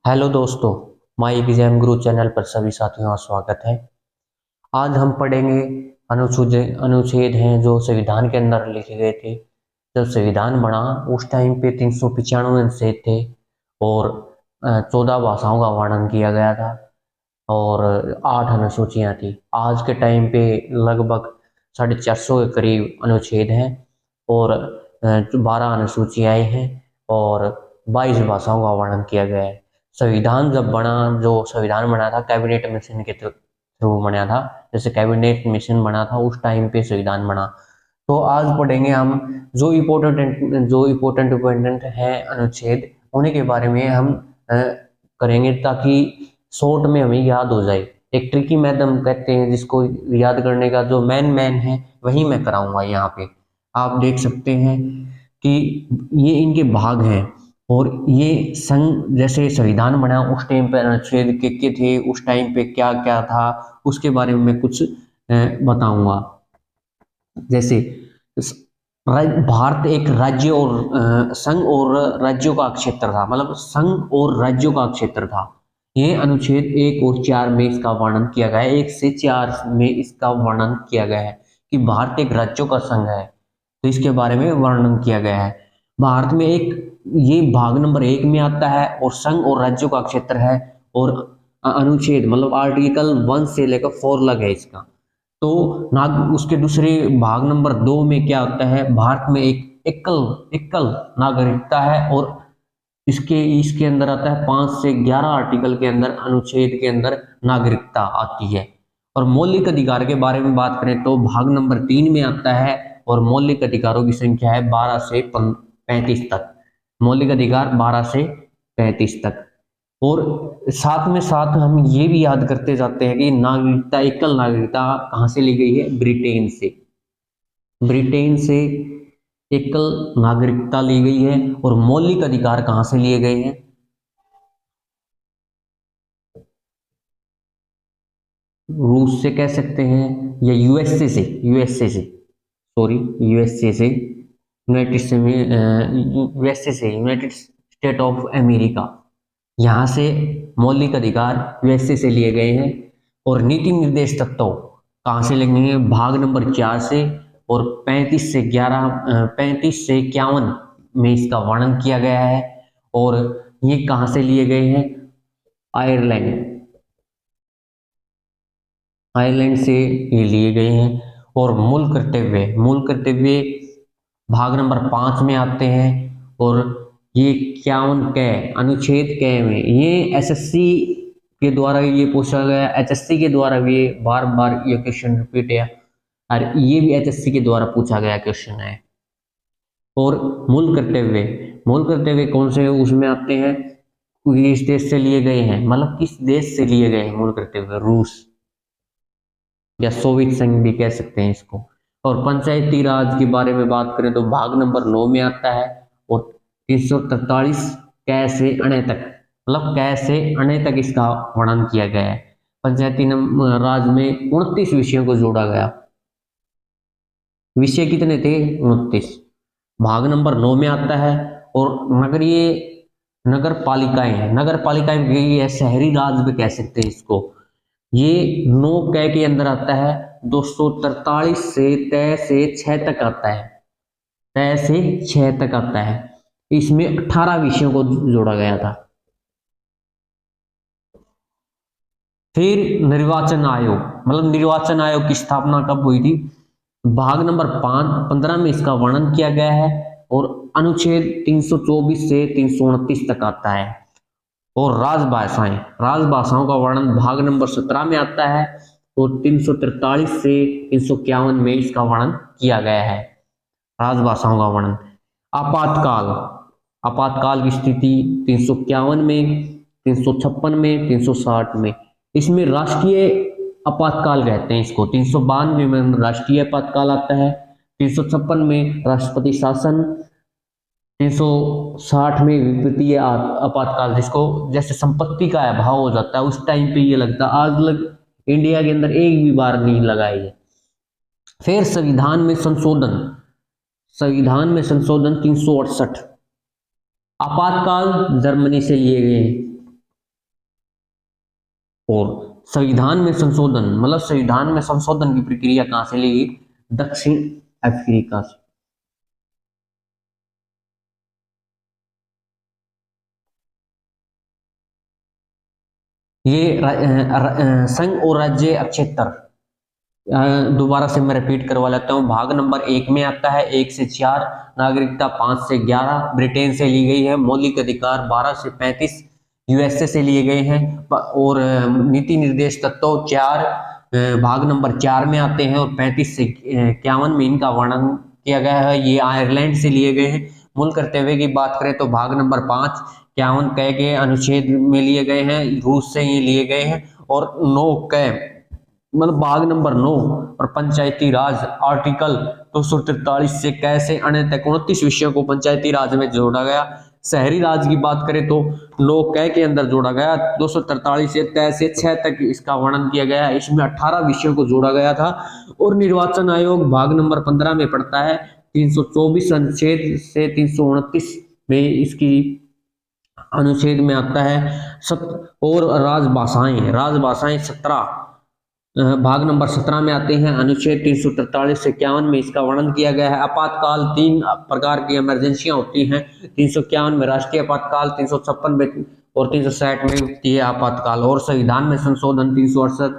Hello दोस्तों, my exam Guru channel पर सभी साथियों का स्वागत है। आज हम पढ़ेंगे अनुच्छेद हैं जो संविधान के अंदर लिखे गए थे। जब संविधान बना उस टाइम पे 395 अनुच्छेद थे और 14 भाषाओं का वर्णन किया गया था और 8 अनुसूचियां थी। आज के टाइम पे लगभग 450 के करीब अनुच्छेद हैं और 12 अनुसूचियां हैं और 22 भाषाओं का वर्णन किया गया है। संविधान जब बना, जो संविधान बना था कैबिनेट मिशन के थ्रू बना था। जैसे कैबिनेट मिशन बना था उस टाइम पे संविधान बना। तो आज पढ़ेंगे हम जो इम्पोर्टेंट है अनुच्छेद, उन्हीं के बारे में हम करेंगे ताकि शॉर्ट में हमें याद हो जाए। एक ट्रिकी मैथड कहते हैं जिसको याद करने का जो मैन है वही मैं कराऊंगा। यहाँ पे आप देख सकते हैं कि ये इनके भाग हैं और ये संघ जैसे संविधान बना उस टाइम पे अनुच्छेद के थे, उस टाइम पे क्या क्या था उसके बारे में मैं कुछ बताऊंगा। जैसे भारत एक राज्य और संघ और राज्यों का क्षेत्र था, मतलब संघ और राज्यों का क्षेत्र था। ये अनुच्छेद 1 और 4 में इसका वर्णन किया गया है। 1 से 4 में इसका वर्णन किया गया है कि भारत एक राज्यों का संघ है, तो इसके बारे में वर्णन किया गया है। भारत में एक ये भाग नंबर 1 में आता है और संघ और राज्यों का क्षेत्र है और अनुच्छेद मतलब आर्टिकल 1 से लेकर 4 लग है इसका। तो उसके दूसरे भाग नंबर 2 में क्या होता है, भारत में एक एकल नागरिकता है और इसके अंदर आता है 5 से 11 आर्टिकल के अंदर, अनुच्छेद के अंदर नागरिकता आती है। और मौलिक अधिकार के बारे में बात करें तो भाग नंबर 3 में आता है और मौलिक अधिकारों की संख्या है 12 से 35 तक। मौलिक अधिकार 12 से 35 तक। और साथ में साथ हम ये भी याद करते जाते हैं कि नागरिकता, एकल नागरिकता कहाँ से ली गई है? ब्रिटेन से। ब्रिटेन से एकल नागरिकता ली गई है। और मौलिक अधिकार कहाँ से लिए गए हैं? रूस से कह सकते हैं या यूएसए से, यूनाइटेड स्टेट ऑफ अमेरिका। यहाँ से मौलिक अधिकार यूएसए से लिए गए हैं। और नीति निर्देश तत्व कहाँ से लेंगे हैं? भाग नंबर 4 से। और 35 से 51 में इसका वर्णन किया गया है। और ये कहाँ से लिए गए हैं? आयरलैंड से ये लिए गए हैं। और मूल कर्तव्य भाग नंबर 5 में आते हैं। और ये 51 कै अनुच्छेद कै में ये एसएससी के द्वारा ये पूछा गया, एचएससी के द्वारा भी बार बार ये क्वेश्चन रिपीट है और ये भी एचएससी के द्वारा पूछा गया क्वेश्चन है। और मूल कर्तव्य कौन से उसमें आते हैं? किस देश से लिए गए हैं, मतलब किस देश से लिए गए हैं मूल कर्तव्य? रूस या सोवियत संघ भी कह सकते हैं इसको। और पंचायती राज के बारे में बात करें तो भाग नंबर 9 में आता है और 343 कै से अणे तक, मतलब कै से अणे तक इसका वर्णन किया गया है। पंचायती राज में 29 विषयों को जोड़ा गया। विषय कितने थे? 29। भाग नंबर 9 में आता है। और नगर पालिकाएं ये शहरी राज भी कह सकते हैं इसको। ये 9 कै के अंदर आता है। 243 से तय से 6 तक आता है। तय से 6 तक आता है। इसमें 18 विषयों को जोड़ा गया था। फिर निर्वाचन आयोग, मतलब निर्वाचन आयोग की स्थापना कब हुई थी? भाग नंबर 15 में इसका वर्णन किया गया है और अनुच्छेद 324 से 329 तक आता है। और राजभाषाओं का वर्णन भाग नंबर 17 में आता है और 343 से 351 में इसका वर्णन किया गया है। राजभाषाओं का वर्णन। आपातकाल की स्थिति 351 में, 356 में, 360 में। इसमें राष्ट्रीय आपातकाल कहते हैं इसको। 392 में राष्ट्रीय आपातकाल आता है। 356 में राष्ट्रपति शासन। 360 में वित्तीय आपातकाल, जिसको जैसे संपत्ति का अभाव हो जाता है उस टाइम पे ये लगता है। आज लग इंडिया के अंदर एक भी बार नहीं लगा है। फिर संविधान में संशोधन 368। आपातकाल जर्मनी से लिए गए हैं। और संविधान में संशोधन, मतलब संविधान में संशोधन की प्रक्रिया कहां से ली गई? दक्षिण अफ्रीका से। ये संघ और राज्य क्षेत्र, दोबारा से मैं रिपीट करवा लेता हूँ। भाग नंबर 1 में आता है 1 से 4, नागरिकता 5 से 11 ब्रिटेन से ली गई है, मौलिक अधिकार 12 से 35 यूएसए से लिए गए हैं, और नीति निर्देश तत्व 4 भाग नंबर 4 में आते हैं, और 35 से 51 में इनका वर्णन किया गया है, ये आयरलैंड से लिए गए हैं। मूल कर्तव्य की बात करें तो भाग नंबर 5 51 क के अनुच्छेद में लिए गए हैं, रूस से ये लिए गए हैं, और 9 क मतलब भाग नंबर 9 और पंचायती राज आर्टिकल 243 से कैसे अन्य तक 29 विषयों को पंचायती राज में जोड़ा गया। शहरी राज की बात करें तो 9 क के अंदर जोड़ा गया, 243 से तय से 6 तक इसका वर्णन किया गया, इसमें 18 विषयों को जोड़ा गया था। और निर्वाचन आयोग भाग नंबर 15 में पड़ता है, 324 अनुच्छेद से 329 में इसकी अनुच्छेद में आता है। और राजभाषाएं 17 भाग नंबर 17 में आते हैं, अनुच्छेद 343 से 51 में इसका वर्णन किया गया है। आपातकाल 3 प्रकार की इमरजेंसियां होती हैं, 351 में राष्ट्रीय आपातकाल, 356 में और 360 में होती आपातकाल। और संविधान में संशोधन 368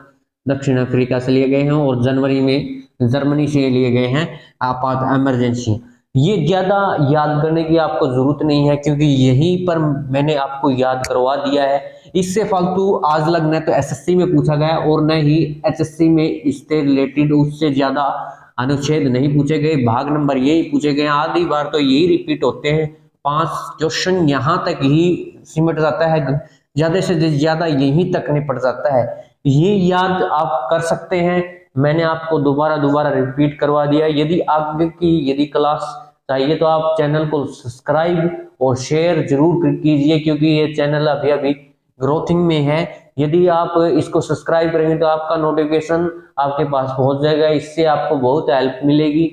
दक्षिण अफ्रीका से लिए गए हैं, और जनवरी में जर्मनी से लिए गए हैं आपात इमरजेंसी। ये ज्यादा याद करने की आपको जरूरत नहीं है, क्योंकि यहीं पर मैंने आपको याद करवा दिया है। इससे फालतू आज लग न तो एसएससी में पूछा गया और न ही एचएससी में इससे रिलेटेड उससे ज्यादा अनुच्छेद नहीं पूछे गए, भाग नंबर यही पूछे गए। आधी बार तो यही रिपीट होते हैं, 5 क्वेश्चन यहाँ तक ही सिमट जाता है, ज्यादा से ज्यादा यहीं तक निपट जाता है। ये याद आप कर सकते हैं, मैंने आपको दोबारा रिपीट करवा दिया। यदि आगे की यदि क्लास चाहिए तो आप चैनल को सब्सक्राइब और शेयर जरूर कीजिए, क्योंकि ये चैनल अभी ग्रोथिंग में है। यदि आप इसको सब्सक्राइब करेंगे तो आपका नोटिफिकेशन आपके पास पहुंच जाएगा, इससे आपको बहुत हेल्प मिलेगी।